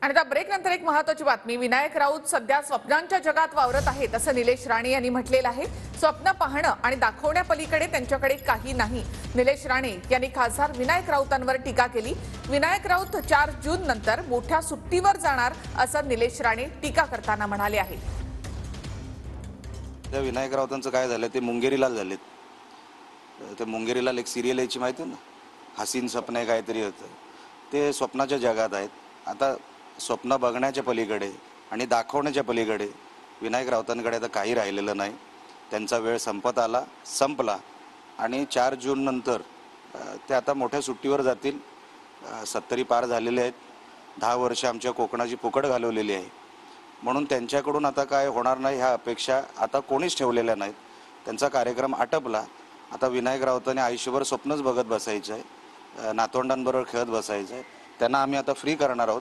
आणि आता ब्रेक नंतर एक महत्त्वाची बातमी। विनायक राऊत सध्या स्वप्नांच्या जगात वावरत आहेत असं निलेश राणे यांनी म्हटलेलं आहे। स्वप्न पाहणं आणि दाखवण्यापलीकडे त्यांच्याकडे काही नाही। निलेश राणे यांनी खासदार विनायक राऊतांवर टीका केली। विनायक राऊत 4 जून नंतर मोठ्या सुट्टीवर जाणार असं निलेश राणे टीका करताना म्हणाले आहेत। त्या विनायक राऊतांचं काय झालं ते मुंगेरीलाल झालेत। ते मुंगेरीलाल एक सिरियल याची माहिती ना, हसीन सपने काहीतरी होतं, ते स्वप्नाच्या जगात आहेत। आता स्वप्न बघण्याच्या पलीकडे आणि दाखवण्याच्या पलीकडे विनायक राऊतांकडे आता काही राहिलेलं नाही। त्यांचा वेळ संपला आणि 4 जून नंतर ते आता मोठ्या सुट्टीवर जातील। 70 पार झालेले आहेत। 10 वर्ष आमच्या कोकणाची फुकट घालवलेली आहे, म्हणून त्यांच्याकडून आता काय होणार नाही ह्या अपेक्षा आता कोणीच ठेवलेल्या नाहीत। त्यांचा कार्यक्रम आटपला। आता विनायक राऊतांनी आयुष्यभर स्वप्नच बघत बसायचं आहे, नातवंडांबरोबर खेळत बसायचं आहे। त्यांना आम्ही आता फ्री करणार आहोत।